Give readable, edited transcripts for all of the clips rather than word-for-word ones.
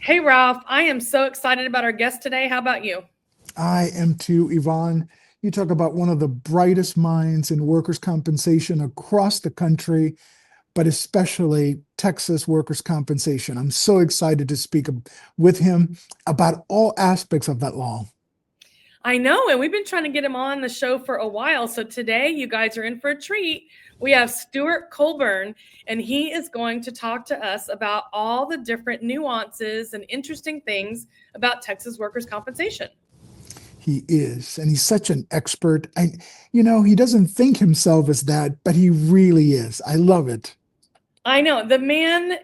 Hey, Ralph, I am so excited about our guest today. How about you? I am too, Yvonne. You talk about one of the brightest minds in workers' compensation across the country, but especially Texas workers' compensation. I'm so excited to speak with him about all aspects of that law. I know, and we've been trying to get him on the show for a while. So today, you guys are in for a treat. We have Stuart Colburn, and he is going to talk to us about all the different nuances and interesting things about Texas workers' compensation. He is, and he's such an expert. He doesn't think himself as that, but he really is. I love it. I know the man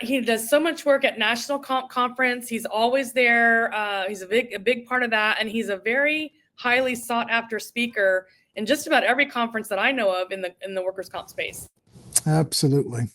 he does so much work at National Conference. He's always there. He's a big part of that, and he's a very highly sought after speaker in just about every conference that I know of in the workers' comp space. Absolutely.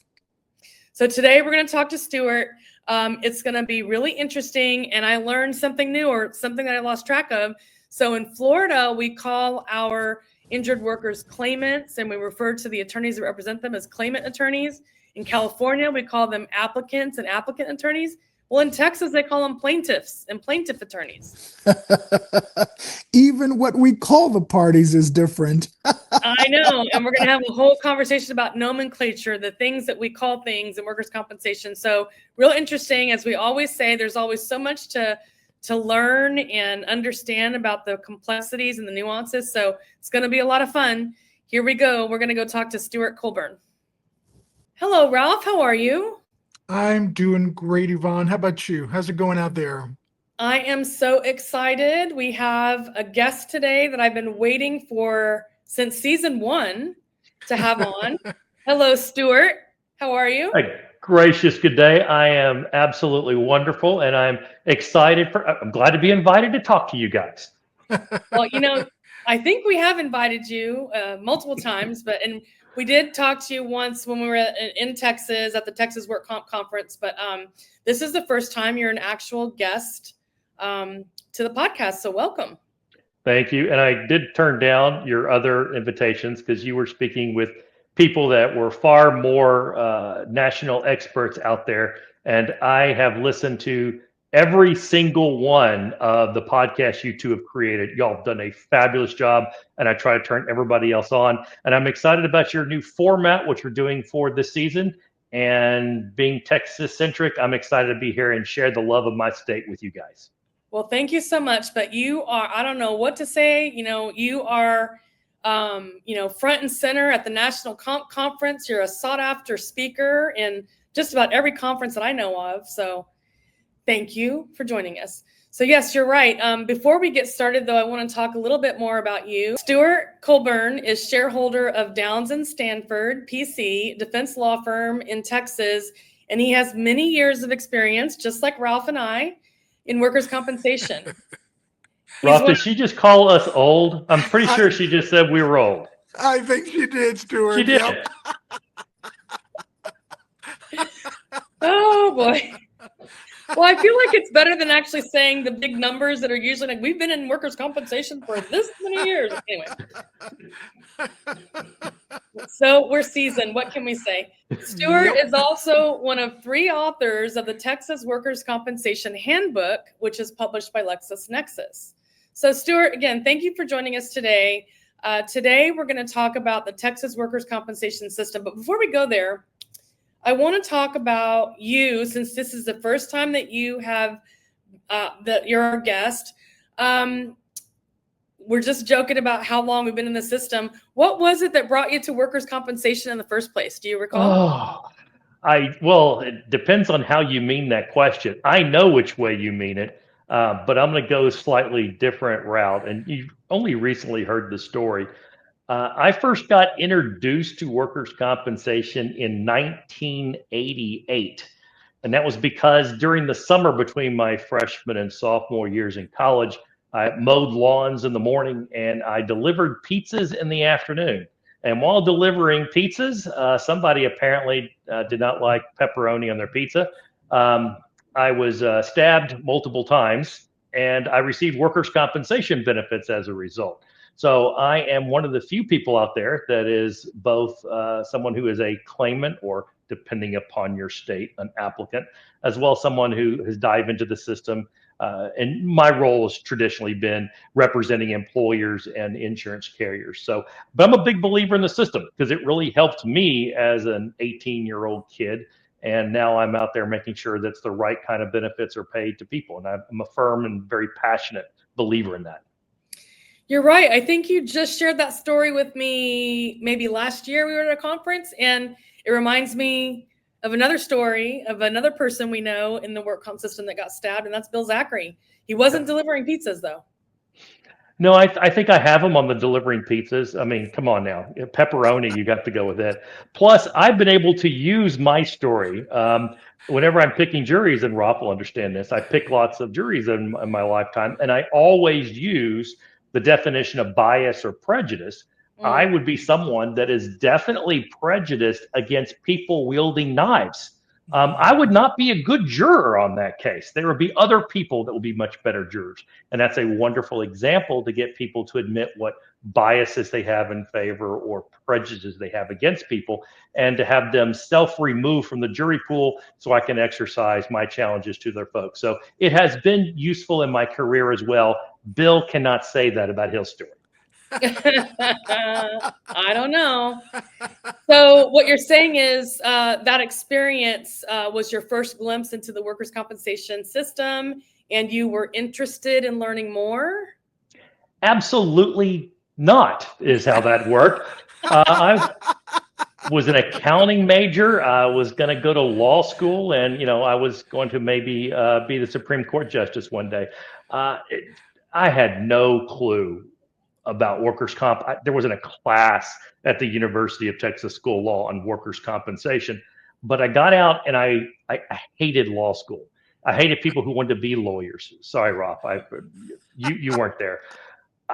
So today we're going to talk to Stuart. It's going to be really interesting, and I learned something new or something that I lost track of. So in Florida, we call our injured workers claimants, and we refer to the attorneys that represent them as claimant attorneys. In California, we call them applicants and applicant attorneys. Well, in Texas, they call them plaintiffs and plaintiff attorneys. Even what we call the parties is different. I know. And we're going to have a whole conversation about nomenclature, the things that we call things in workers' compensation. So real interesting. As we always say, there's always so much to learn and understand about the complexities and the nuances. So it's going to be a lot of fun. Here we go. We're going to go talk to Stuart Colburn. Hello, Ralph. How are you? I'm doing great, Yvonne. How about you? How's it going out there? I am so excited. We have a guest today that I've been waiting for since season 1 to have on. Hello, Stuart. How are you? Hey, gracious, good day. I am absolutely wonderful, and I'm I'm glad to be invited to talk to you guys. Well, I think we have invited you multiple times, and we did talk to you once when we were in Texas at the Texas Work Comp Conference, but this is the first time you're an actual guest to the podcast, so welcome. Thank you. And I did turn down your other invitations because you were speaking with people that were far more national experts out there. And I have listened to every single one of the podcasts you two have created. Y'all have done a fabulous job, and I try to turn everybody else on. And I'm excited about your new format, which we're doing for this season. And being Texas centric, I'm excited to be here and share the love of my state with you guys. Well, thank you so much. But you are, I don't know what to say. You are, front and center at the National Conference. You're a sought after speaker in just about every conference that I know of. So thank you for joining us. So yes, you're right. Before we get started, though, I want to talk a little bit more about you. Stuart Colburn is shareholder of Downs Stanford, PC, defense law firm in Texas, and he has many years of experience, just like Ralph and I, in workers' compensation. Ralph, did she just call us old? I'm pretty sure she just said we were old. I think she did, Stuart. She did. Yep. Oh, boy. Well, I feel like it's better than actually saying the big numbers that are usually like, we've been in workers' compensation for this many years. Anyway. So we're seasoned. What can we say? Stuart is also one of 3 authors of the Texas Workers Compensation Handbook, which is published by LexisNexis. So Stuart, again, thank you for joining us today. Today, we're going to talk about the Texas Workers Compensation System. But before we go there, I want to talk about you, since this is the first time that you have that you're our guest. We're just joking about how long we've been in the system. What was it that brought you to workers' compensation in the first place? Do you recall? Well, it depends on how you mean that question. I know which way you mean it, but I'm going to go a slightly different route. And you've only recently heard the story. I first got introduced to workers' compensation in 1988. And that was because during the summer between my freshman and sophomore years in college, I mowed lawns in the morning and I delivered pizzas in the afternoon. And while delivering pizzas, somebody apparently did not like pepperoni on their pizza. I was stabbed multiple times and I received workers' compensation benefits as a result. So I am one of the few people out there that is both someone who is a claimant or depending upon your state, an applicant, as well as someone who has dived into the system. And my role has traditionally been representing employers and insurance carriers. So, but I'm a big believer in the system because it really helped me as an 18-year-old kid. And now I'm out there making sure that the right kind of benefits are paid to people. And I'm a firm and very passionate believer in that. You're right. I think you just shared that story with me maybe last year. We were at a conference, and it reminds me of another story of another person we know in the work comp system that got stabbed, and that's Bill Zachary. He wasn't delivering pizzas, though. No, I think I have them on the delivering pizzas. I mean, come on now. Pepperoni, you got to go with it. Plus, I've been able to use my story. Whenever I'm picking juries, and Rob will understand this, I pick lots of juries in my lifetime, and I always use the definition of bias or prejudice. I would be someone that is definitely prejudiced against people wielding knives. I would not be a good juror on that case. There would be other people that would be much better jurors. And that's a wonderful example to get people to admit what biases they have in favor or prejudices they have against people, and to have them self-remove from the jury pool so I can exercise my challenges to their folks. So it has been useful in my career as well. Bill cannot say that about his story. I don't know. So what you're saying is that experience was your first glimpse into the workers' compensation system, and you were interested in learning more? Absolutely not, is how that worked. I was an accounting major. I was going to go to law school, and I was going to maybe be the Supreme Court justice one day. I had no clue about workers' comp. There wasn't a class at the University of Texas School of Law on workers' compensation, but I got out and I hated law school. I hated people who wanted to be lawyers. Sorry, Rob, you weren't there.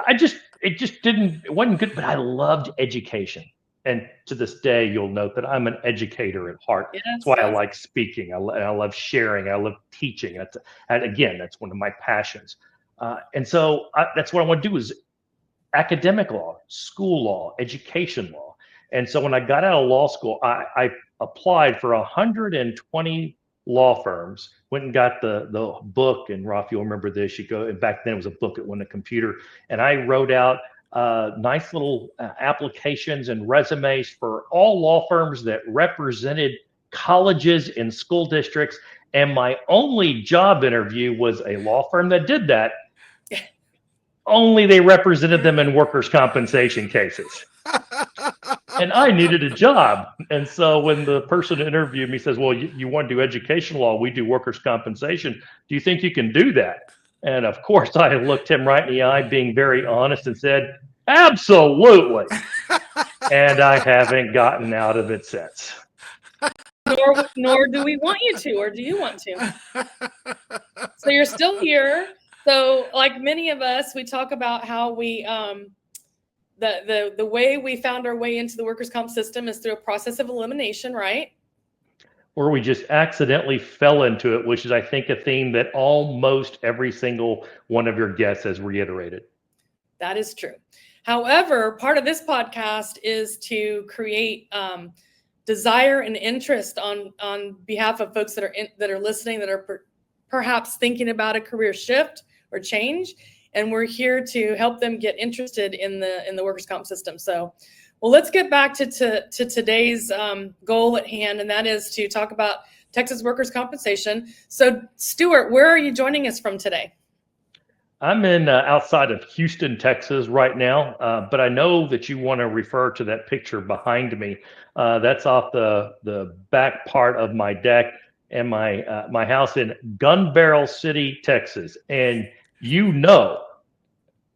It wasn't good, but I loved education. And to this day, you'll note that I'm an educator at heart. Yes, that's why I like speaking. I love sharing. I love teaching. And again, that's one of my passions. And so that's what I want to do is academic law, school law, education law. And so when I got out of law school, I applied for 120 law firms, went and got the book. And Ralph, you'll remember this. You go, and back then it was a book, it wasn't a computer. And I wrote out nice little applications and resumes for all law firms that represented colleges and school districts. And my only job interview was a law firm that did that. Only they represented them in workers' compensation cases. And I needed a job. And so when the person interviewed me says, well, you want to do education law, we do workers' compensation. Do you think you can do that? And of course, I looked him right in the eye, being very honest, and said, absolutely. And I haven't gotten out of it since. Nor do we want you to, or do you want to? So you're still here. So like many of us, we talk about how we, the way we found our way into the workers' comp system is through a process of elimination, right? Or we just accidentally fell into it, which is, I think, a theme that almost every single one of your guests has reiterated. That is true. However, part of this podcast is to create desire and interest on behalf of folks that are listening, that are perhaps thinking about a career shift or change, and we're here to help them get interested in the workers' comp system. So, well, let's get back to today's goal at hand, and that is to talk about Texas workers' compensation. So, Stuart, where are you joining us from today? I'm in outside of Houston, Texas right now, but I know that you want to refer to that picture behind me. That's off the back part of my deck and my house in Gun Barrel City, Texas. And you know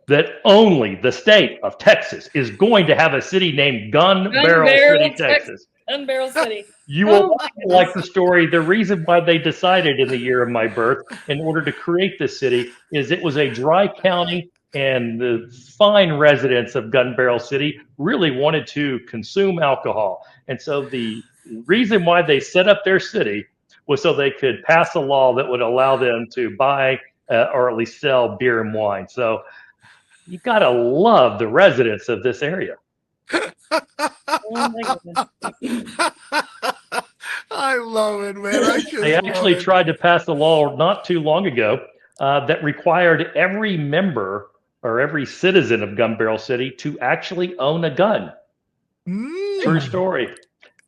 that only the state of Texas is going to have a city named Gun Barrel City, Texas. Gun Barrel City. You will like the story. The reason why they decided in the year of my birth, in order to create this city, is it was a dry county, and the fine residents of Gun Barrel City really wanted to consume alcohol. And so the reason why they set up their city was so they could pass a law that would allow them to buy or at least sell beer and wine. So you got to love the residents of this area. Oh my goodness. I love it, man. I just They love actually it. tried to pass a law not too long ago that required every member or every citizen of Gun Barrel City to actually own a gun. True story.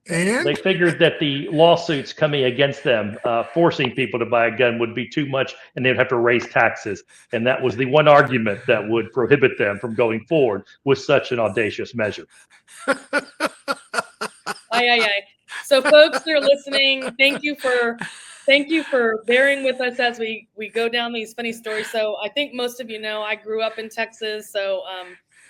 They And figured that the lawsuits coming against them, forcing people to buy a gun, would be too much, and they'd have to raise taxes. And that was the one argument that would prohibit them from going forward with such an audacious measure. Aye. So, folks that are listening, thank you for bearing with us as we go down these funny stories. So, I think most of you know I grew up in Texas, so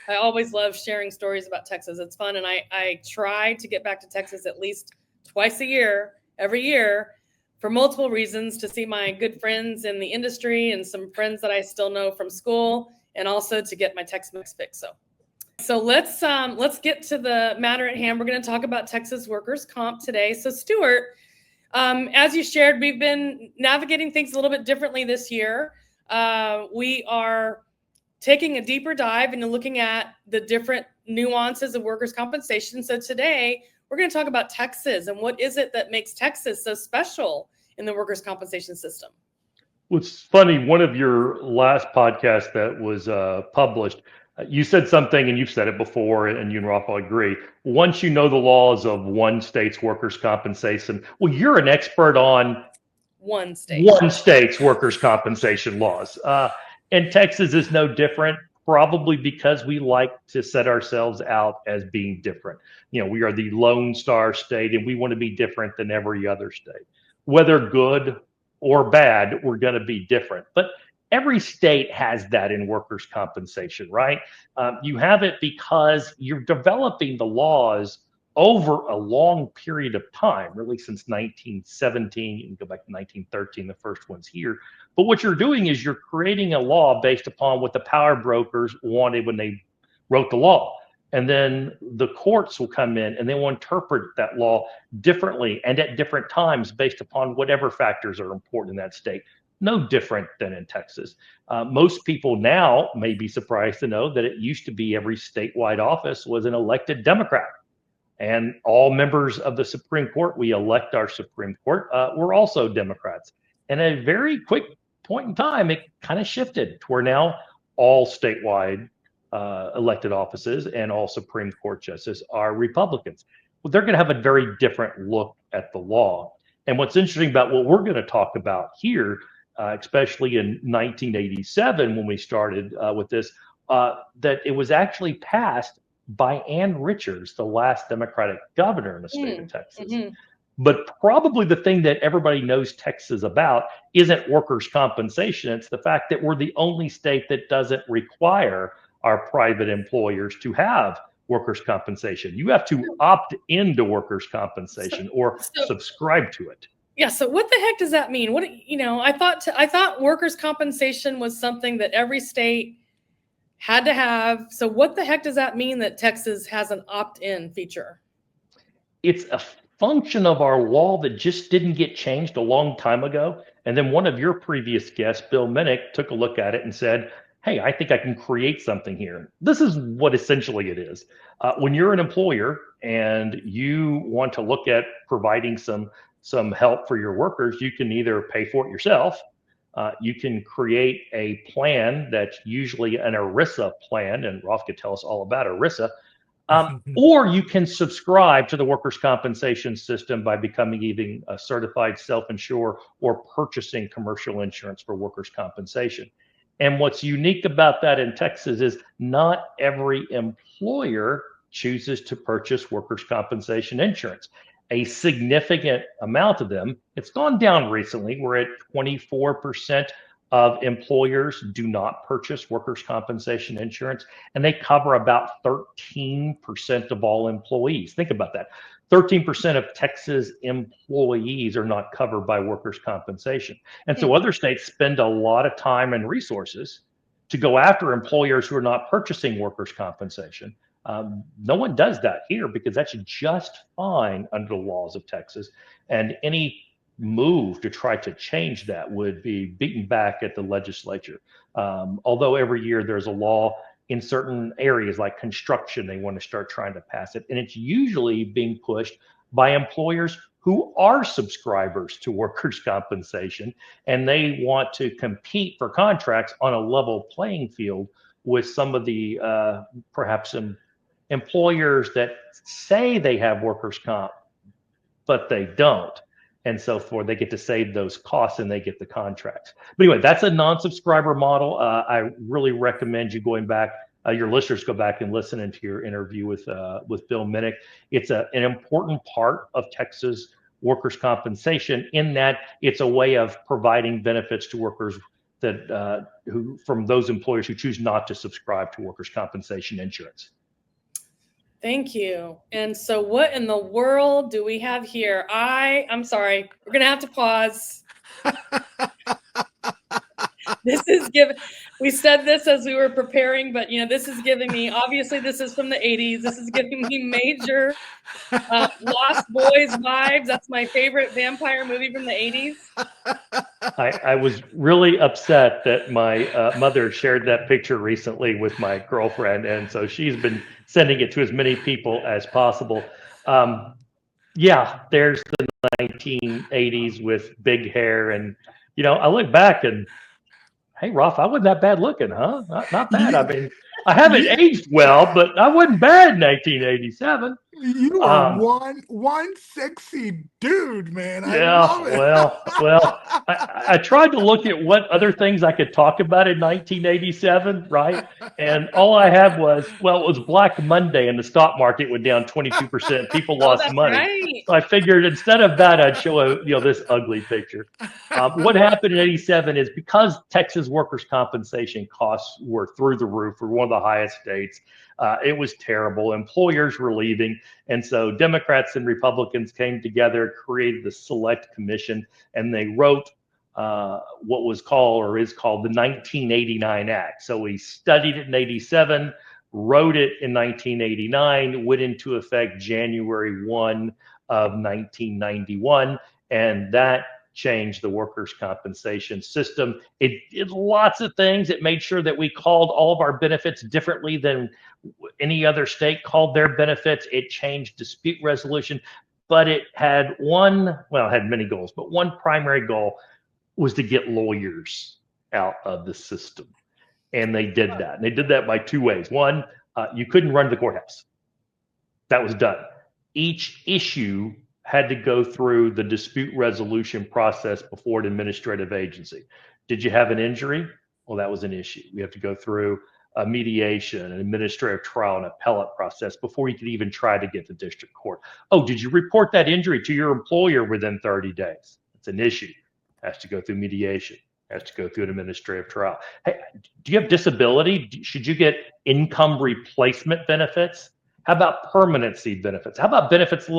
I always love sharing stories about Texas. It's fun, and I try to get back to Texas at least twice a year, every year, for multiple reasons, to see my good friends in the industry and some friends that I still know from school, and also to get my Tex-Mex fix. So let's get to the matter at hand. We're going to talk about Texas workers' comp today. So Stuart, as you shared, we've been navigating things a little bit differently this year. We are taking a deeper dive into looking at the different nuances of workers' compensation. So today we're going to talk about Texas and what is it that makes Texas so special in the workers' compensation system. What's funny, one of your last podcasts that was published, you said something, and you've said it before, and you and Rafa agree. Once you know the laws of one state's workers' compensation, well, you're an expert on One state's workers' compensation laws. And Texas is no different, probably because we like to set ourselves out as being different. You know, we are the Lone Star state, and we want to be different than every other state. Whether good or bad, we're going to be different. But every state has that in workers' compensation, right? You have it because you're developing the laws over a long period of time, really since 1917. You can go back to 1913, the first one's here. But what you're doing is you're creating a law based upon what the power brokers wanted when they wrote the law. And then the courts will come in and they will interpret that law differently and at different times based upon whatever factors are important in that state. No different than in Texas. Most people now may be surprised to know that it used to be every statewide office was an elected Democrat. And all members of the Supreme Court, we elect our Supreme Court, were also Democrats. And at a very quick point in time, it kind of shifted to where now all statewide elected offices and all Supreme Court justices are Republicans. Well, they're going to have a very different look at the law. And what's interesting about what we're going to talk about here, especially in 1987 when we started with this, that it was actually passed by Ann Richards, the last Democratic governor in the state of Texas. But probably the thing that everybody knows Texas about isn't workers' compensation. It's the fact that we're the only state that doesn't require our private employers to have workers' compensation. You have to opt into workers' compensation or subscribe to it. Yeah. So what the heck does that mean? I thought workers' compensation was something that every state had to have. So what the heck does that mean that Texas has an opt-in feature? It's a function of our law that just didn't get changed a long time ago. And then one of your previous guests, Bill Minnick, took a look at it and said, hey, I think I can create something here. This is what essentially it is. When you're an employer and you want to look at providing some help for your workers, you can either pay for it yourself. You can create a plan that's usually an ERISA plan, and Rolf could tell us all about ERISA. Or you can subscribe to the workers' compensation system by becoming even a certified self-insurer or purchasing commercial insurance for workers' compensation. And what's unique about that in Texas is not every employer chooses to purchase workers' compensation insurance. A significant amount of them, it's gone down recently. We're at 24% of employers do not purchase workers' compensation insurance, and they cover about 13% of all employees. Think about that. 13% of Texas employees are not covered by workers' compensation. And so other states spend a lot of time and resources to go after employers who are not purchasing workers' compensation. No one does that here because that's just fine under the laws of Texas. And any move to try to change that would be beaten back at the legislature. Although every year there's a law in certain areas like construction, they want to start trying to pass it. And it's usually being pushed by employers who are subscribers to workers' compensation, and they want to compete for contracts on a level playing field with some of the perhaps some employers that say they have workers' comp, but they don't. And so forth, they get to save those costs and they get the contracts. But anyway, that's a non-subscriber model. I really recommend you going back, your listeners go back and listen into your interview with Bill Minnick. It's an important part of Texas workers' compensation in that it's a way of providing benefits to workers that who from those employers who choose not to subscribe to workers' compensation insurance. Thank you. And so what in the world do we have here? I'm sorry, we're going to have to pause. This is we said this as we were preparing, but this is giving me, obviously this is from the 80s. This is giving me major Lost Boys vibes. That's my favorite vampire movie from the 80s. I was really upset that my mother shared that picture recently with my girlfriend, and so she's been sending it to as many people as possible. Yeah, there's the 1980s with big hair, and I look back and, hey, Rolf, I wasn't that bad looking, huh? Not bad. I mean, I haven't aged well, but I wasn't bad in 1987. You are one sexy dude, man. I Yeah, love it. well, I tried to look at what other things I could talk about in 1987, right? And all I had was, it was Black Monday and the stock market went down 22%. People lost that's money. right. So I figured instead of that, I'd show this ugly picture. What happened in 87 is because Texas workers' compensation costs were through the roof. We're one of the highest states. It was terrible. Employers were leaving. And so Democrats and Republicans came together, created the Select Commission, and they wrote what was called or is called the 1989 Act. So we studied it in 87, wrote it in 1989, went into effect January 1 of 1991, and that changed the workers' compensation system. It did lots of things. It made sure that we called all of our benefits differently than any other state called their benefits. It changed dispute resolution, but it had it had many goals, but one primary goal was to get lawyers out of the system. And they did that. And they did that by two ways. One, you couldn't run to the courthouse. That was done. Each issue had to go through the dispute resolution process before an administrative agency. Did you have an injury? Well, that was an issue. We have to go through a mediation, an administrative trial, an appellate process before you could even try to get to district court. Oh, did you report that injury to your employer within 30 days? It's an issue. Has to go through mediation. Has to go through an administrative trial. Hey, do you have disability? Should you get income replacement benefits? How about permanency benefits? How about benefits?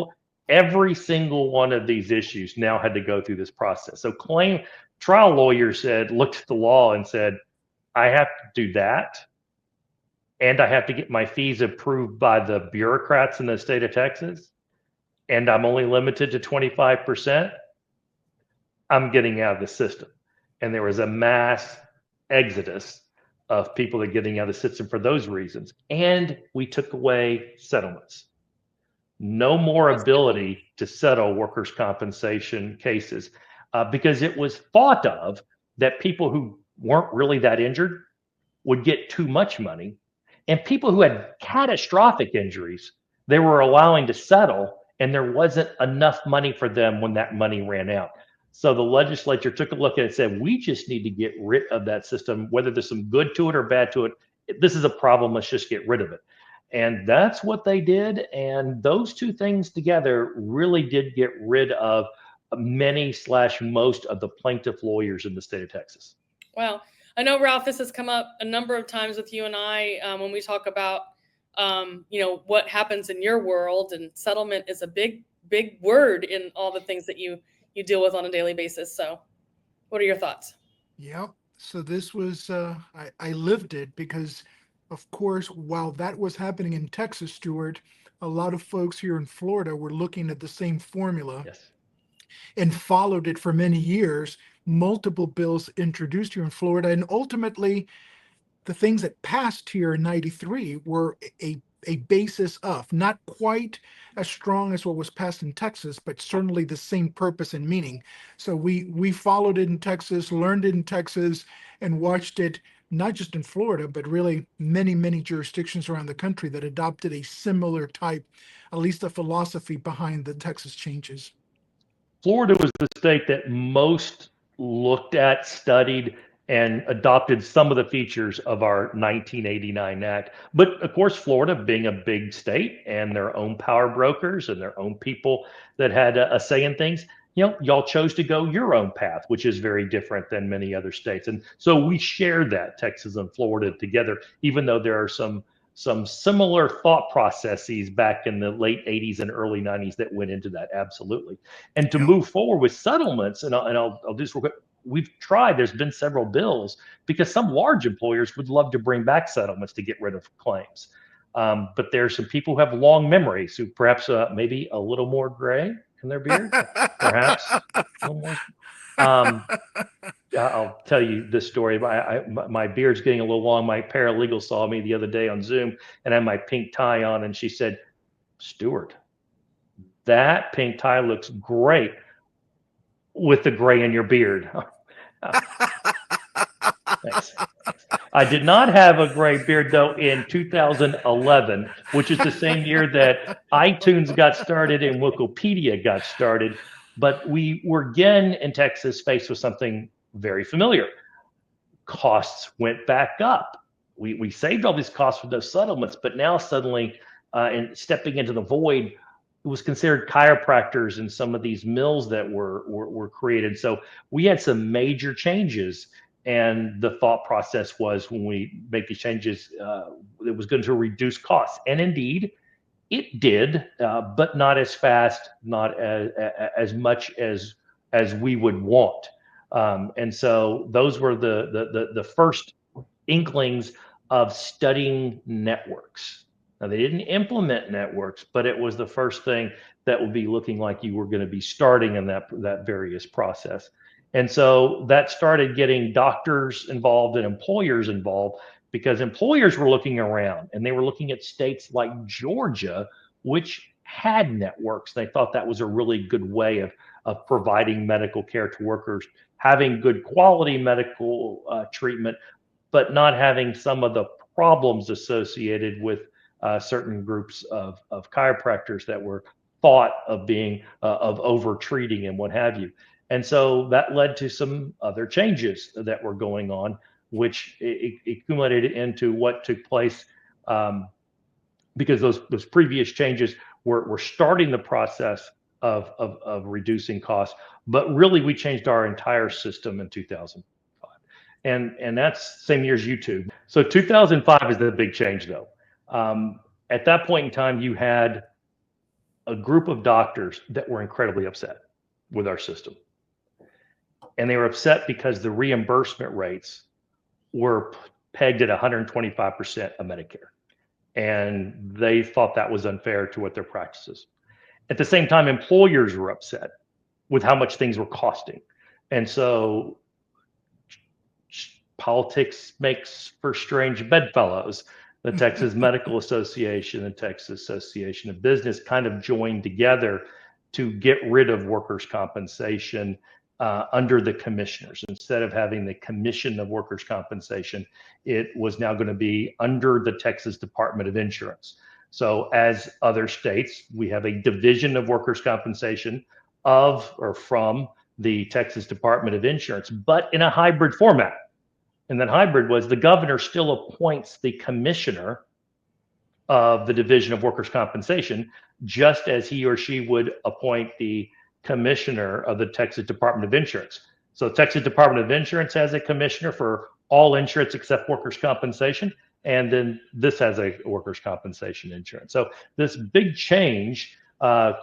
Every single one of these issues now had to go through this process. So trial lawyers looked at the law and said, I have to do that. And I have to get my fees approved by the bureaucrats in the state of Texas. And I'm only limited to 25%. I'm getting out of the system. And there was a mass exodus of people that are getting out of the system for those reasons. And we took away settlements. No more ability to settle workers' compensation cases because it was thought of that people who weren't really that injured would get too much money. And people who had catastrophic injuries, they were allowing to settle, and there wasn't enough money for them when that money ran out. So the legislature took a look at it and said, we just need to get rid of that system, whether there's some good to it or bad to it. This is a problem. Let's just get rid of it. And that's what they did. And those two things together really did get rid of most of the plaintiff lawyers in the state of Texas. Wow. I know, Ralph, this has come up a number of times with you and I when we talk about, what happens in your world, and settlement is a big, big word in all the things that you deal with on a daily basis. So what are your thoughts? Yeah. So this was, I lived it because, of course, while that was happening in Texas, Stuart, a lot of folks here in Florida were looking at the same formula. Yes. And followed it for many years. Multiple bills introduced here in Florida. And ultimately, the things that passed here in 93 were a a basis of, not quite as strong as what was passed in Texas, but certainly the same purpose and meaning. So we followed it in Texas, learned it in Texas, and watched it not just in Florida, but really many, many jurisdictions around the country that adopted a similar type, at least a philosophy behind the Texas changes. Florida was the state that most looked at, studied, and adopted some of the features of our 1989 Act. But of course, Florida being a big state and their own power brokers and their own people that had a say in things, y'all chose to go your own path, which is very different than many other states. And so we share that, Texas and Florida together, even though there are some similar thought processes back in the late 80s and early 90s that went into that. Absolutely. And to move forward with settlements, and I'll do this real quick. We've tried, there's been several bills because some large employers would love to bring back settlements to get rid of claims. But there's some people who have long memories who perhaps maybe a little more gray in their beard, perhaps a little more. I'll tell you this story. My beard's getting a little long. My paralegal saw me the other day on Zoom and I had my pink tie on, and she said, "Stuart, that pink tie looks great with the gray in your beard." Thanks. I did not have a gray beard though in 2011, which is the same year that iTunes got started and Wikipedia got started. But we were again in Texas faced with something very familiar. Costs went back up. We saved all these costs with those settlements, but now suddenly, and stepping into the void, it was considered chiropractors in some of these mills that were created. So we had some major changes, and the thought process was when we make these changes, it was going to reduce costs, and indeed it did, but not as fast, not as much as we would want. And so those were the first inklings of studying networks. Now, they didn't implement networks, but it was the first thing that would be looking like you were going to be starting in that various process. And so that started getting doctors involved and employers involved, because employers were looking around and they were looking at states like Georgia, which had networks. They thought that was a really good way of providing medical care to workers, having good quality medical treatment, but not having some of the problems associated with certain groups of chiropractors that were thought of being of over treating and what have you. And so that led to some other changes that were going on, which it accumulated into what took place, because those previous changes were starting the process of reducing costs. But really, we changed our entire system in 2005. And that's same year as YouTube. So 2005 is the big change, though. At that point in time, you had a group of doctors that were incredibly upset with our system. And they were upset because the reimbursement rates were pegged at 125% of Medicare. And they thought that was unfair to what their practices. At the same time, employers were upset with how much things were costing. And so politics makes for strange bedfellows. The Texas Medical Association and Texas Association of Business kind of joined together to get rid of workers' compensation under the commissioners. Instead of having the Commission of Workers' Compensation, it was now going to be under the Texas Department of Insurance. So as other states, we have a division of workers' compensation of or from the Texas Department of Insurance, but in a hybrid format. And that hybrid was the governor still appoints the commissioner of the Division of Workers' Compensation, just as he or she would appoint the commissioner of the Texas Department of Insurance. So Texas Department of Insurance has a commissioner for all insurance except workers' compensation. And then this has a workers' compensation insurance. So this big change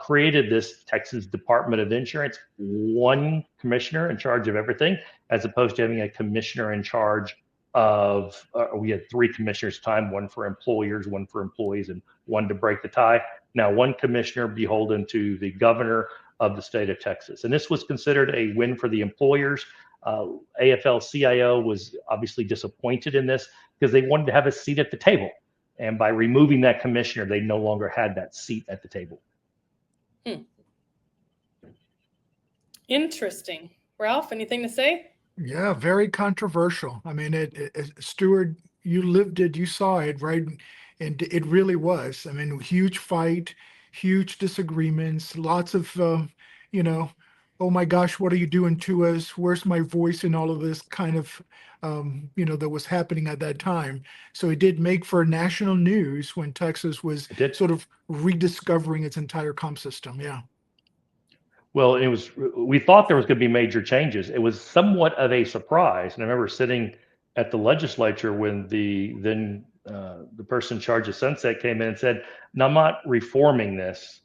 created this Texas Department of Insurance, one commissioner in charge of everything, as opposed to having a commissioner in charge of, we had three commissioners at the time, one for employers, one for employees, and one to break the tie. Now one commissioner beholden to the governor of the state of Texas. And this was considered a win for the employers. AFL-CIO was obviously disappointed in this because they wanted to have a seat at the table. And by removing that commissioner, they no longer had that seat at the table. Interesting. Ralph, anything to say? Yeah, very controversial. I mean, Stuart, you lived it, you saw it, right? And it really was. I mean, huge fight, huge disagreements, lots of, you know, oh my gosh, what are you doing to us? Where's my voice in all of this kind of, that was happening at that time. So it did make for national news when Texas was It did. sort of rediscovering its entire comp system. Yeah. Well, we thought there was going to be major changes. It was somewhat of a surprise. And I remember sitting at the legislature when the person in charge of Sunset came in and said, "No, I'm not reforming this.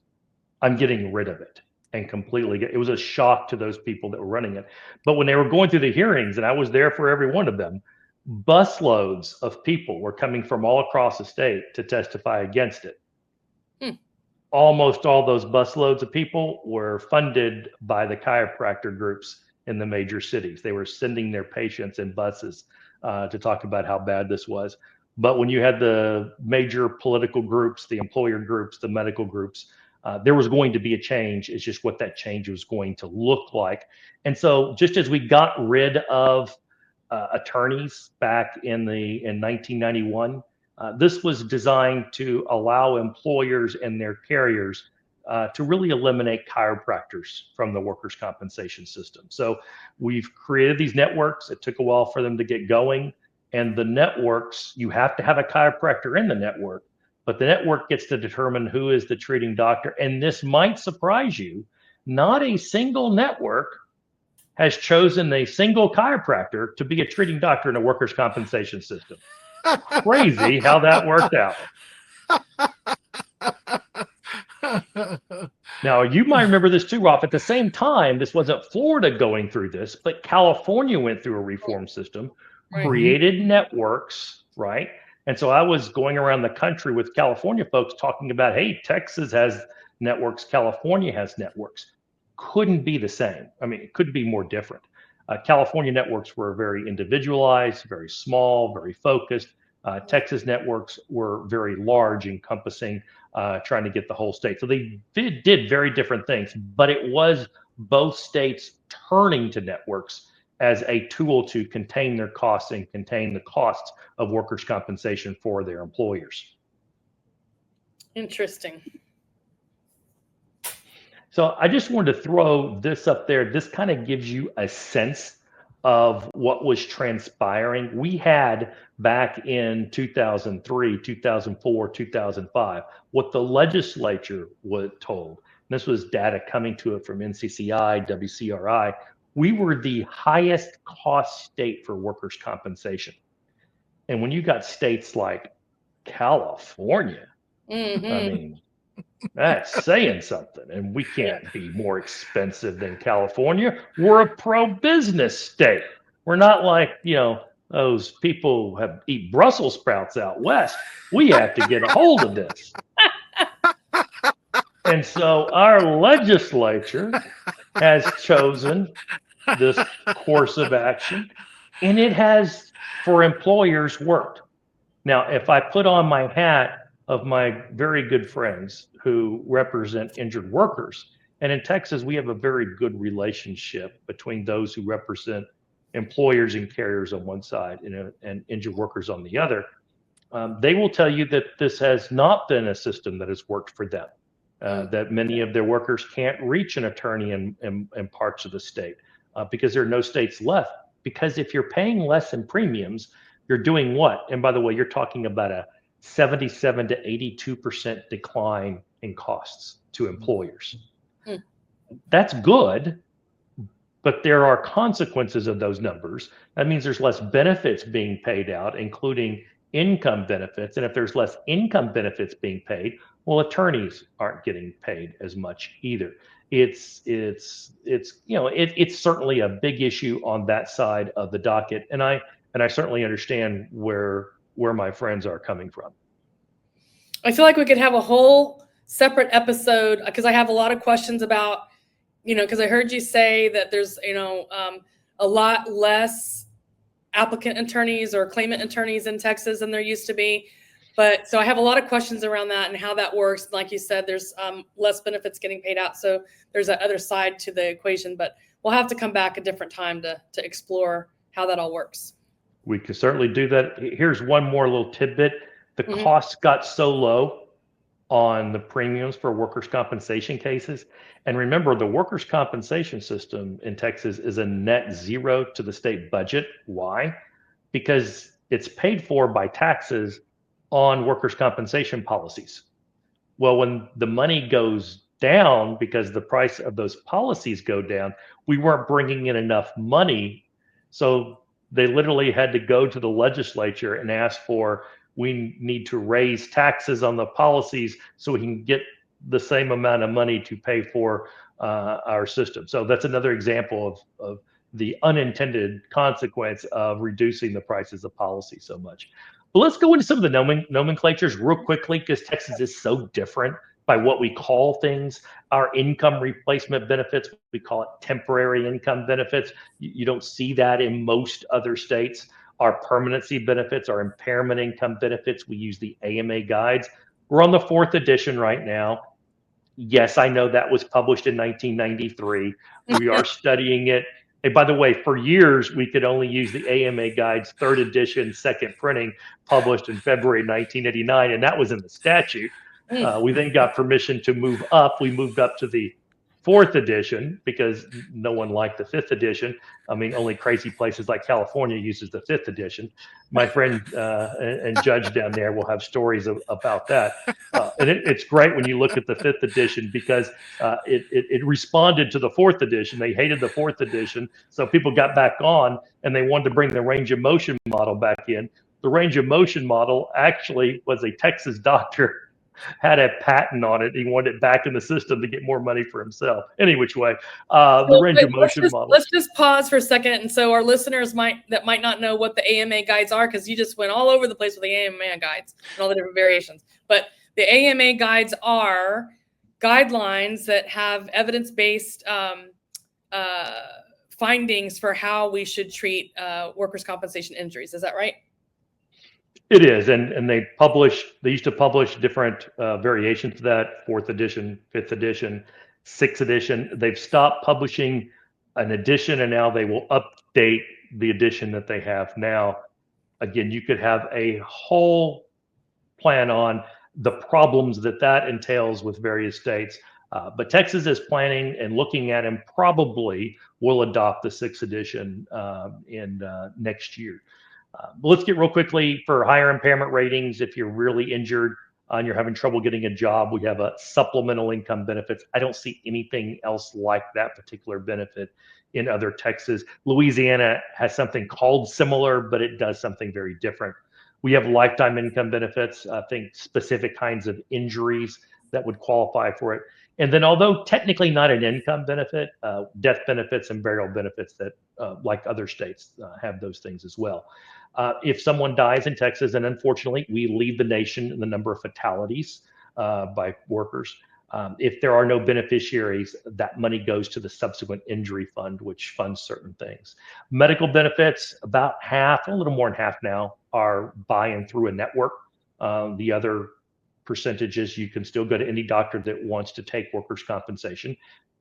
I'm getting rid of it." And completely, it was a shock to those people that were running it. But when they were going through the hearings, and I was there for every one of them, busloads of people were coming from all across the state to testify against it. Almost all those busloads of people were funded by the chiropractor groups in the major cities. They were sending their patients in buses to talk about how bad this was. But when you had the major political groups, the employer groups, the medical groups, there was going to be a change. It's just what that change was going to look like. And so just as we got rid of attorneys back in 1991, this was designed to allow employers and their carriers to really eliminate chiropractors from the workers' compensation system. So we've created these networks. It took a while for them to get going. And the networks, you have to have a chiropractor in the network, but the network gets to determine who is the treating doctor. And this might surprise you. Not a single network has chosen a single chiropractor to be a treating doctor in a workers' compensation system. Crazy how that worked out. Now, you might remember this too, Rolf. At the same time, this wasn't Florida going through this, but California went through a reform system, created networks, right? And so I was going around the country with California folks talking about, hey, Texas has networks, California has networks. Couldn't be the same. I mean, it couldn't be more different. California networks were very individualized, very small, very focused. Texas networks were very large, encompassing, trying to get the whole state. So they did very different things, but it was both states turning to networks as a tool to contain their costs and contain the costs of workers' compensation for their employers. Interesting. So I just wanted to throw this up there. This kind of gives you a sense of what was transpiring. We had back in 2003, 2004, 2005, what the legislature was told. And this was data coming to it from NCCI, WCRI. We were the highest cost state for workers' compensation. And when you got states like California, I mean, that's saying something. And we can't be more expensive than California. We're a pro-business state. We're not like, those people who eat Brussels sprouts out west. We have to get a hold of this. And so our legislature has chosen this course of action, and it has, for employers, worked. Now, if I put on my hat of my very good friends who represent injured workers, and in Texas, we have a very good relationship between those who represent employers and carriers on one side and injured workers on the other, they will tell you that this has not been a system that has worked for them, that many of their workers can't reach an attorney in parts of the state because there are no states left. Because if you're paying less in premiums, you're doing what? And by the way, you're talking about a 77 to 82% decline in costs to employers. That's good, but there are consequences of those numbers. That means there's less benefits being paid out, including income benefits. And if there's less income benefits being paid, well, attorneys aren't getting paid as much either. It's certainly a big issue on that side of the docket. And I certainly understand where my friends are coming from. I feel like we could have a whole separate episode because I have a lot of questions about, because I heard you say that there's, a lot less applicant attorneys or claimant attorneys in Texas than there used to be. But so I have a lot of questions around that and how that works. Like you said, there's less benefits getting paid out. So there's that other side to the equation, but we'll have to come back a different time to explore how that all works. We could certainly do that. Here's one more little tidbit. The costs got so low on the premiums for workers' compensation cases. And remember, the workers' compensation system in Texas is a net zero to the state budget. Why? Because it's paid for by taxes on workers' compensation policies. Well, when the money goes down because the price of those policies go down, we weren't bringing in enough money. So they literally had to go to the legislature and ask for, we need to raise taxes on the policies so we can get the same amount of money to pay for our system. So that's another example of the unintended consequence of reducing the prices of policy so much. But let's go into some of the nomenclatures real quickly, because Texas is so different by what we call things. Our income replacement benefits, we call it temporary income benefits. You don't see that in most other states. Our permanency benefits, our impairment income benefits, we use the AMA guides. We're on the 4th edition right now. Yes, I know that was published in 1993. We are studying it. And by the way, for years, we could only use the AMA Guides 3rd edition, second printing, published in February 1989, and that was in the statute. We then got permission to move up. We moved up to the 4th edition because no one liked the 5th edition. I mean, only crazy places like California uses the 5th edition. My friend and Judge down there will have stories about that. And it's great when you look at the 5th edition because it responded to the 4th edition. They hated the 4th edition. So people got back on and they wanted to bring the range of motion model back in. The range of motion model actually was a Texas doctor had a patent on it. He wanted it back in the system to get more money for himself. Any which way, the range of motion model. Let's just pause for a second. And so our listeners might not know what the AMA guides are, because you just went all over the place with the AMA guides and all the different variations. But the AMA guides are guidelines that have evidence-based findings for how we should treat workers' compensation injuries. Is that right? It is, and they used to publish different variations of that, 4th edition, 5th edition, 6th edition. They've stopped publishing an edition, and now they will update the edition that they have now. Again, you could have a whole plan on the problems that entails with various states. But Texas is planning and looking at and probably will adopt the 6th edition in next year. But let's get real quickly for higher impairment ratings. If you're really injured and you're having trouble getting a job, we have a supplemental income benefits. I don't see anything else like that particular benefit in other Texas. Louisiana has something called similar, but it does something very different. We have lifetime income benefits, I think specific kinds of injuries that would qualify for it. And then although technically not an income benefit, death benefits and burial benefits that like other states have those things as well. If someone dies in Texas, and unfortunately we lead the nation in the number of fatalities by workers, if there are no beneficiaries, that money goes to the subsequent injury fund, which funds certain things. Medical benefits, about half, a little more than half now, are buying through a network. The other percentages, you can still go to any doctor that wants to take workers' compensation,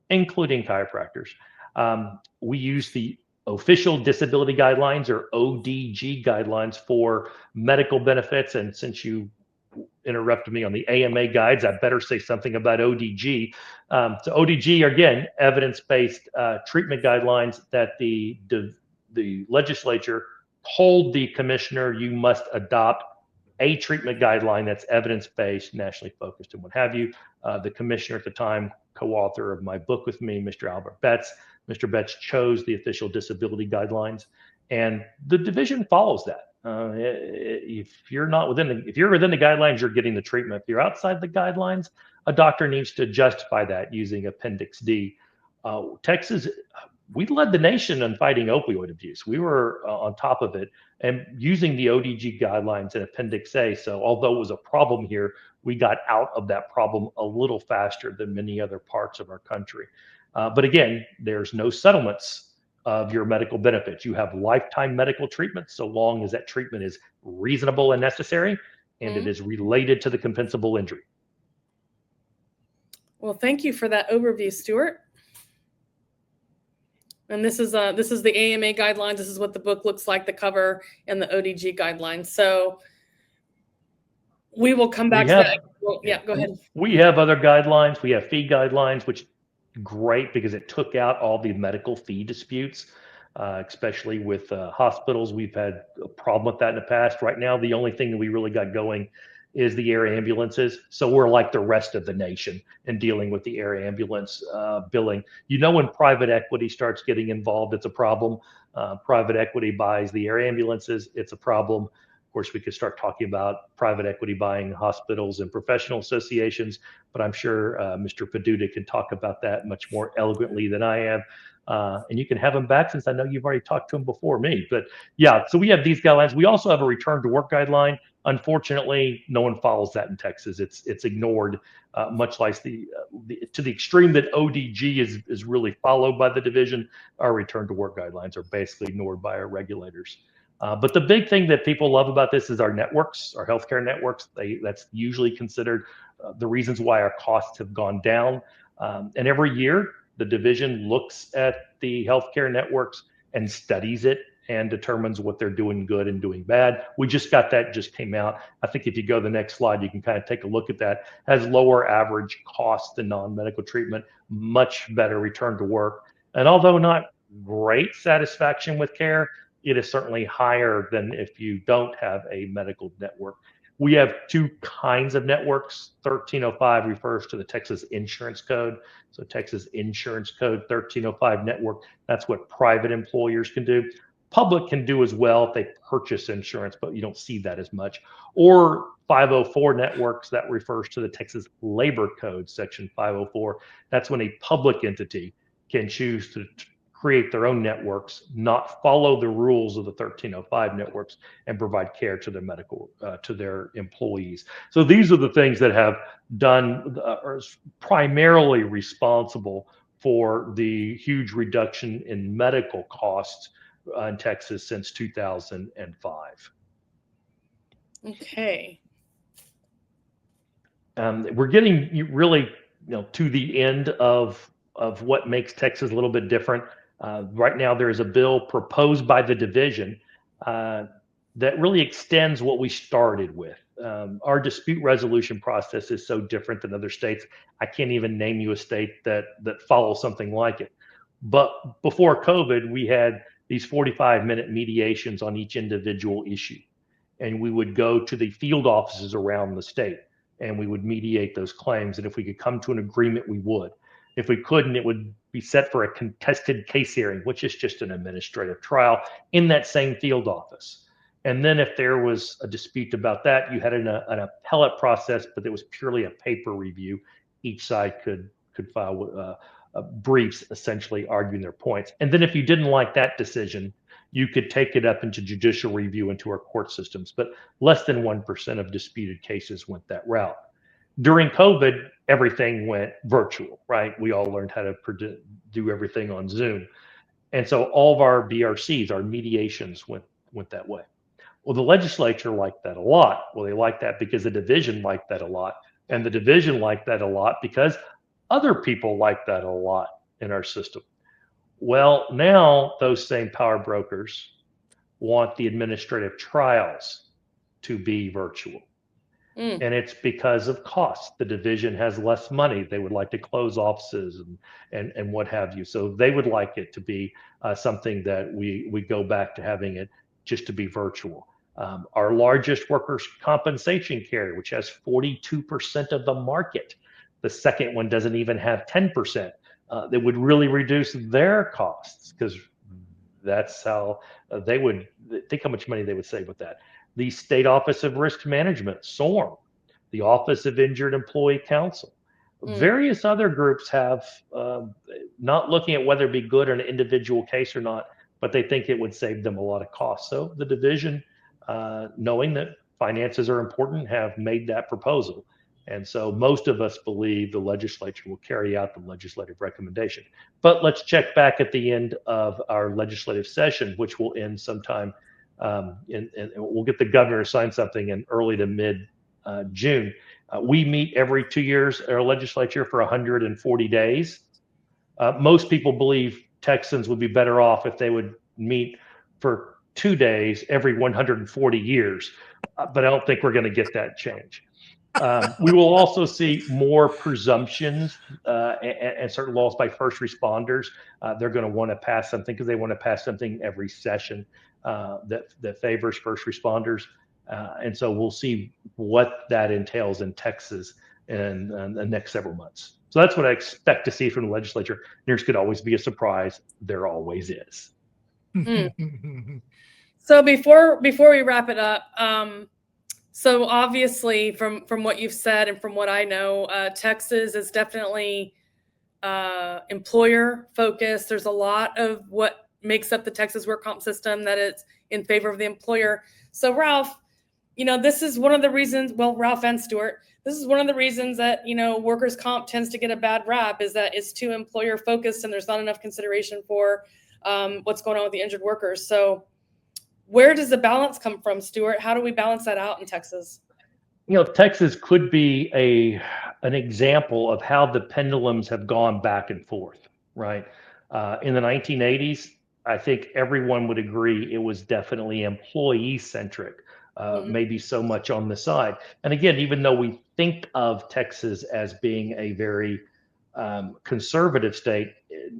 including chiropractors. We use the official disability guidelines, or ODG guidelines, for medical benefits. And since you interrupted me on the AMA guides, I better say something about ODG. So ODG are, again, evidence-based treatment guidelines that the legislature told the commissioner you must adopt a treatment guideline that's evidence-based, nationally focused, and what have you. The commissioner at the time, co-author of my book with me, Mr. Albert Betts. Mr. Betts chose the official disability guidelines, and the division follows that. If you're within the guidelines, you're getting the treatment. If you're outside the guidelines, a doctor needs to justify that using Appendix D. Texas, we led the nation in fighting opioid abuse. We were on top of it and using the ODG guidelines in Appendix A. So although it was a problem here, we got out of that problem a little faster than many other parts of our country. But again, there's no settlements of your medical benefits. You have lifetime medical treatment so long as that treatment is reasonable and necessary, and it is related to the compensable injury. Well, thank you for that overview, Stuart. And this is the AMA guidelines. This is what the book looks like, the cover and the ODG guidelines. So we will come back to that. Well, yeah, go ahead. We have other guidelines. We have fee guidelines, which great because it took out all the medical fee disputes, especially with hospitals. We've had a problem with that in the past. Right now, the only thing that we really got going is the air ambulances. So we're like the rest of the nation in dealing with the air ambulance billing. You know, when private equity starts getting involved, it's a problem. Private equity buys the air ambulances, it's a problem. Of course, we could start talking about private equity buying hospitals and professional associations, but I'm sure Mr. Paduta can talk about that much more eloquently than I am. And you can have him back since I know you've already talked to him before me. But yeah, so we have these guidelines. We also have a return to work guideline. Unfortunately, no one follows that in Texas. It's ignored, much like to the extreme that ODG is really followed by the division. Our return to work guidelines are basically ignored by our regulators. But the big thing that people love about this is our networks, our healthcare networks. That's usually considered the reasons why our costs have gone down. And every year, the division looks at the healthcare networks and studies it and determines what they're doing good and doing bad. We just got that, just came out. I think if you go to the next slide, you can kind of take a look at that. Has lower average cost than non-medical treatment, much better return to work. And although not great satisfaction with care, it is certainly higher than if you don't have a medical network. We have two kinds of networks. 1305 refers to the Texas Insurance Code. So Texas Insurance Code 1305 network, that's what private employers can do. Public can do as well if they purchase insurance, but you don't see that as much. Or 504 networks, that refers to the Texas Labor Code, section 504. That's when a public entity can choose to create their own networks, not follow the rules of the 1305 networks, and provide care to their medical, to their employees. So these are the things that have done, are primarily responsible for the huge reduction in medical costs in Texas since 2005. Okay. We're getting really, to the end of what makes Texas a little bit different. Right now, there is a bill proposed by the division that really extends what we started with. Our dispute resolution process is so different than other states. I can't even name you a state that follows something like it. But before COVID, we had these 45-minute mediations on each individual issue. And we would go to the field offices around the state and we would mediate those claims. And if we could come to an agreement, we would. If we couldn't, it would be set for a contested case hearing, which is just an administrative trial in that same field office. And then if there was a dispute about that, you had an appellate process, but it was purely a paper review. Each side could file briefs essentially arguing their points. And then if you didn't like that decision, you could take it up into judicial review into our court systems. But less than 1% of disputed cases went that route. During COVID, everything went virtual, right? We all learned how to do everything on Zoom. And so all of our BRCs, our mediations went that way. Well, the legislature liked that a lot. Well, they liked that because the division liked that a lot. And the division liked that a lot because other people liked that a lot in our system. Well, now those same power brokers want the administrative trials to be virtual. And it's because of cost. The division has less money. They would like to close offices and what have you. So they would like it to be something that we go back to having it just to be virtual. Our largest workers' compensation carrier, which has 42% of the market, the second one doesn't even have 10%. That would really reduce their costs because that's how they would think how much money they would save with that. The State Office of Risk Management, SORM, the Office of Injured Employee Counsel. Various other groups have not looking at whether it be good in an individual case or not, but they think it would save them a lot of cost. So the division, knowing that finances are important, have made that proposal. And so most of us believe the legislature will carry out the legislative recommendation. But let's check back at the end of our legislative session, which will end sometime, and we'll get the governor to sign something in early to mid June. We meet every 2 years, our legislature, for 140 days. Most people believe Texans would be better off if they would meet for 2 days every 140 years, but I don't think we're going to get that change. We will also see more presumptions and certain laws by first responders. They're going to want to pass something because they want to pass something every session that favors first responders. And so we'll see what that entails in Texas in the next several months. So that's what I expect to see from the legislature. There's could always be a surprise. There always is. So before we wrap it up, so obviously from what you've said and from what I know, Texas is definitely employer focused. There's a lot of what makes up the Texas work comp system that is in favor of the employer. So Ralph, this is one of the reasons, well, Ralph and Stuart, this is one of the reasons that, workers' comp tends to get a bad rap, is that it's too employer focused and there's not enough consideration for what's going on with the injured workers. So where does the balance come from, Stuart? How do we balance that out in Texas? Texas could be an example of how the pendulums have gone back and forth, right? In the 1980s, I think everyone would agree it was definitely employee-centric, maybe so much on the side. And again, even though we think of Texas as being a very conservative state,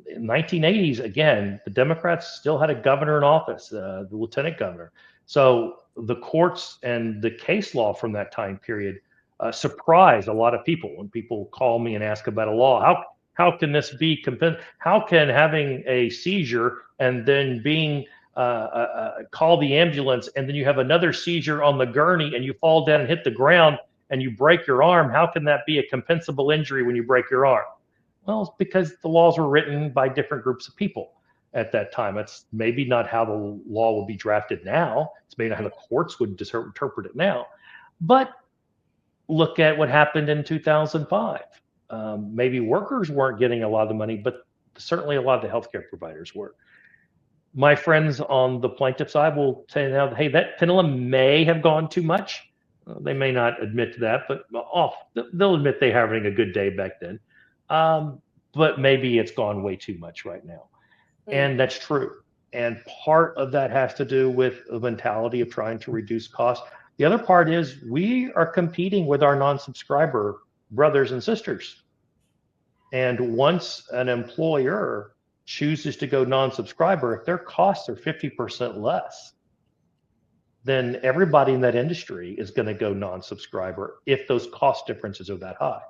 in 1980s, again, the Democrats still had a governor in office, the lieutenant governor. So the courts and the case law from that time period surprised a lot of people. When people call me and ask about a law, how can this be how can having a seizure and then being call the ambulance and then you have another seizure on the gurney and you fall down and hit the ground and you break your arm, how can that be a compensable injury when you break your arm? Well, it's because the laws were written by different groups of people at that time. It's maybe not how the law will be drafted now. It's maybe not how the courts would interpret it now. But look at what happened in 2005. Maybe workers weren't getting a lot of the money, but certainly a lot of the healthcare providers were. My friends on the plaintiff side will say now, hey, that pendulum may have gone too much. They may not admit to that, but they'll admit they're having a good day back then. But maybe it's gone way too much right now. And that's true. And part of that has to do with the mentality of trying to reduce costs. The other part is we are competing with our non-subscriber brothers and sisters. And once an employer chooses to go non-subscriber, if their costs are 50% less, then everybody in that industry is going to go non-subscriber if those cost differences are that high.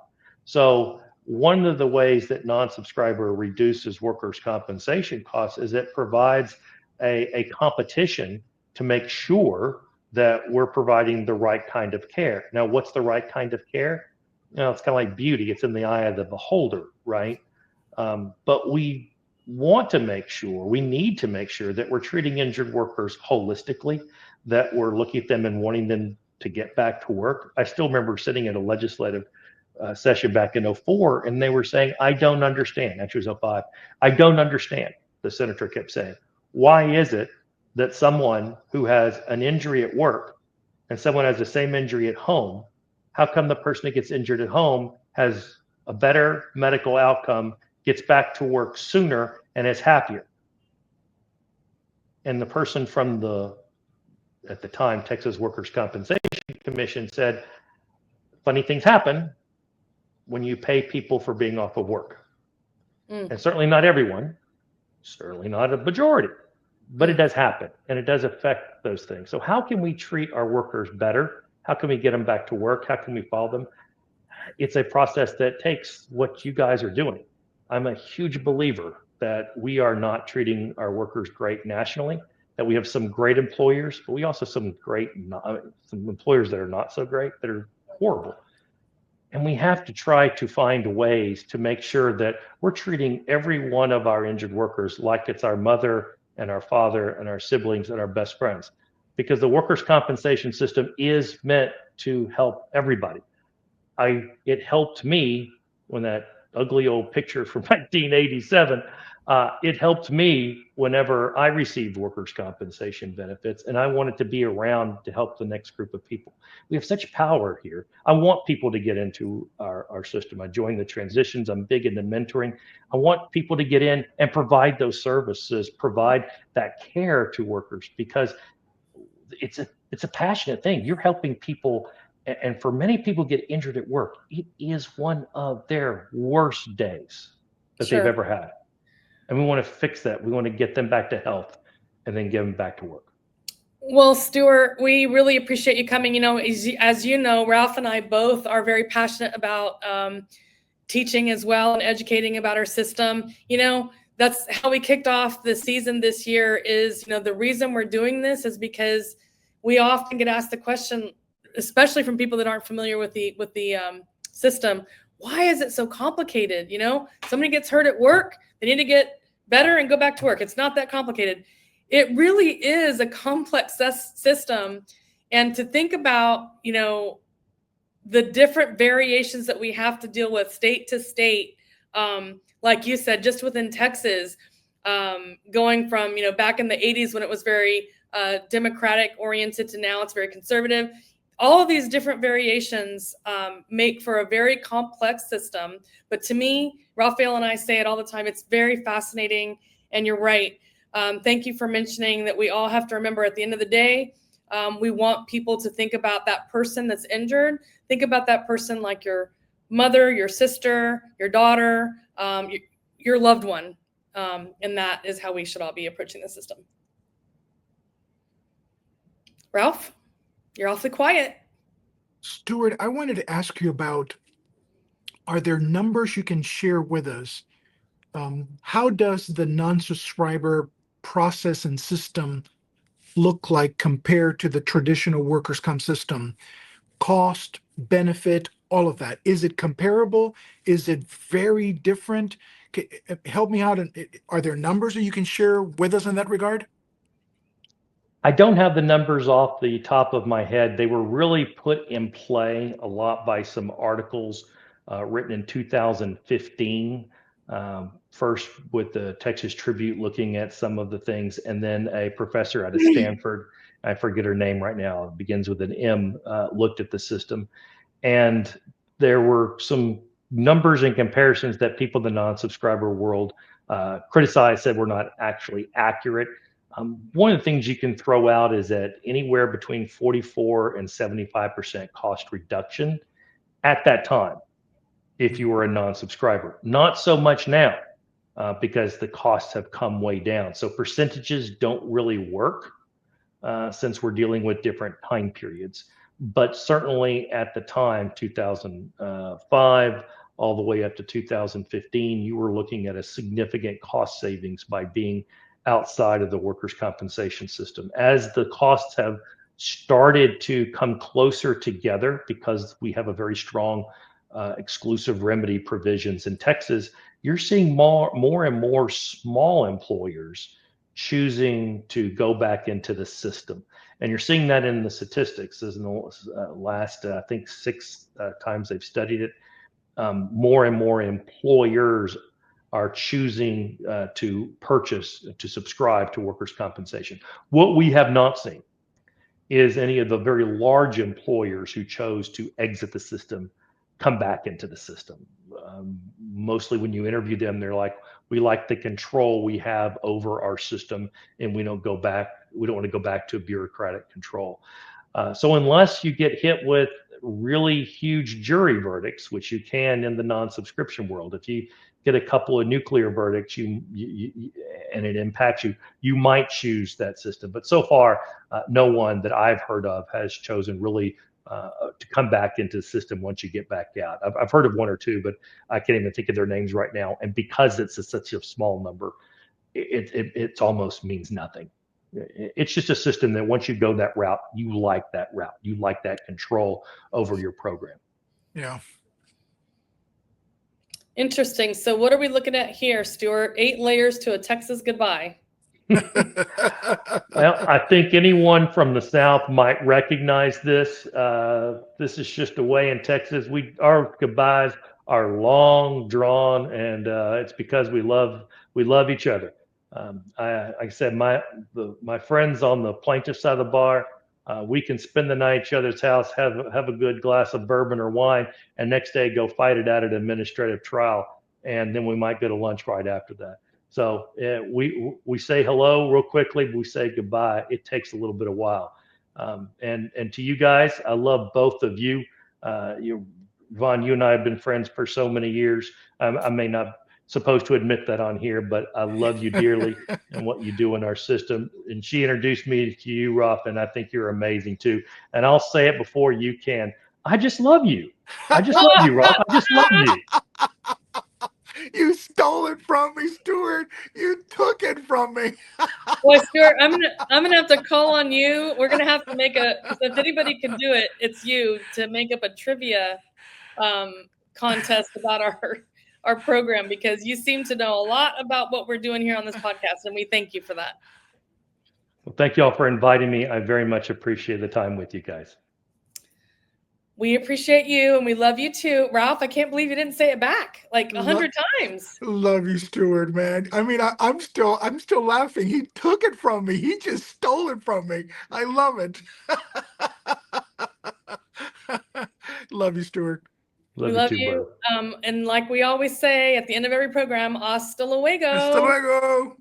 So one of the ways that non-subscriber reduces workers' compensation costs is it provides a competition to make sure that we're providing the right kind of care. Now, what's the right kind of care? It's kind of like beauty. It's in the eye of the beholder, right? But we need to make sure that we're treating injured workers holistically, that we're looking at them and wanting them to get back to work. I still remember sitting at a legislative session back in 2004, and they were saying, I don't understand. Actually, it was 2005. I don't understand, the senator kept saying. Why is it that someone who has an injury at work and someone has the same injury at home, how come the person that gets injured at home has a better medical outcome, gets back to work sooner, and is happier? And the person from at the time, Texas Workers Compensation Commission said, funny things happen when you pay people for being off of work. And certainly not everyone, certainly not a majority, but it does happen and it does affect those things. So how can we treat our workers better? How can we get them back to work? How can we follow them? It's a process that takes what you guys are doing. I'm a huge believer that we are not treating our workers great nationally, that we have some great employers, but we also have some employers that are not so great, that are horrible. And we have to try to find ways to make sure that we're treating every one of our injured workers like it's our mother and our father and our siblings and our best friends, because the workers' compensation system is meant to help everybody. It helped me when that ugly old picture from 1987 It helped me whenever I received workers' compensation benefits, and I wanted to be around to help the next group of people. We have such power here. I want people to get into our system. I joined the transitions. I'm big into mentoring. I want people to get in and provide those services, provide that care to workers, because it's a passionate thing. You're helping people, and for many people get injured at work, it is one of their worst days that they've Sure. ever had. And we want to fix that. We want to get them back to health and then get them back to work. Well, Stuart, we really appreciate you coming. As you know, Ralph and I both are very passionate about teaching as well and educating about our system. That's how we kicked off the season this year. Is the reason we're doing this is because we often get asked the question, especially from people that aren't familiar with the system, why is it so complicated? Somebody gets hurt at work, they need to get better and go back to work. It's not that complicated. It really is a complex system. And to think about, the different variations that we have to deal with state to state, like you said, just within Texas, going from, back in the 80s when it was very democratic oriented to now it's very conservative. All of these different variations make for a very complex system. But to me, Raphael and I say it all the time, it's very fascinating. And you're right. Thank you for mentioning that we all have to remember at the end of the day, we want people to think about that person that's injured. Think about that person like your mother, your sister, your daughter, your loved one. And that is how we should all be approaching the system. Ralph, you're awfully quiet. Stuart, I wanted to ask you about, are there numbers you can share with us? How does the non-subscriber process and system look like compared to the traditional workers' comp system? Cost, benefit, all of that. Is it comparable? Is it very different? Help me out. Are there numbers that you can share with us in that regard? I don't have the numbers off the top of my head. They were really put in play a lot by some articles written in 2015. First with the Texas Tribune looking at some of the things, and then a professor out of Stanford, I forget her name right now, it begins with an M, looked at the system. And there were some numbers and comparisons that people in the non-subscriber world criticized, said were not actually accurate. One of the things you can throw out is that anywhere between 44 and 75% cost reduction at that time, if you were a non-subscriber. Not so much now, because the costs have come way down. So percentages don't really work since we're dealing with different time periods. But certainly at the time, 2005, all the way up to 2015, you were looking at a significant cost savings by being outside of the workers' compensation system. As the costs have started to come closer together, because we have a very strong exclusive remedy provisions in Texas, you're seeing more and more small employers choosing to go back into the system. And you're seeing that in the statistics. As in the last, I think, 6 times they've studied it, more and more employers are choosing to subscribe to workers' compensation. What we have not seen is any of the very large employers who chose to exit the system come back into the system. Mostly when you interview them, they're like, we like the control we have over our system, and we don't want to go back to a bureaucratic control. So unless you get hit with really huge jury verdicts, which you can in the non-subscription world, if you get a couple of nuclear verdicts and it impacts you, you might choose that system. But so far, no one that I've heard of has chosen really to come back into the system once you get back out. I've heard of one or two, but I can't even think of their names right now. And because it's such a small number, it almost means nothing. It's just a system that once you go that route, you like that route. You like that control over your program. Yeah. Interesting. So what are we looking at here, Stuart? 8 layers to a Texas goodbye. Well, I think anyone from the South might recognize this. This is just a way in Texas. Our goodbyes are long, drawn, and it's because we love we love each other. Like I said, my friends on the plaintiff side of the bar, we can spend the night at each other's house, have a good glass of bourbon or wine, and next day go fight it out at an administrative trial, and then we might go to lunch right after that. So we say hello real quickly, but we say goodbye. It takes a little bit of while. And to you guys, I love both of you. Vaughn, you and I have been friends for so many years. I may not supposed to admit that on here, but I love you dearly and what you do in our system. And she introduced me to you, Ruff, and I think you're amazing too. And I'll say it before you can. I just love you. I just love you, Ruff. I just love you. You stole it from me, Stuart. You took it from me. Boy, Stuart, I'm gonna have to call on you. We're gonna have to make if anybody can do it, it's you, to make up a trivia contest about our program, because you seem to know a lot about what we're doing here on this podcast, and we thank you for that. Well, thank you all for inviting me. I very much appreciate the time with you guys. We appreciate you, and we love you too. Ralph, I can't believe you didn't say it back like 100 times. Love you, Stuart, man. I mean, I'm still laughing. He took it from me. He just stole it from me. I love it. Love you, Stuart. We love you. And like we always say at the end of every program, hasta luego. Hasta luego.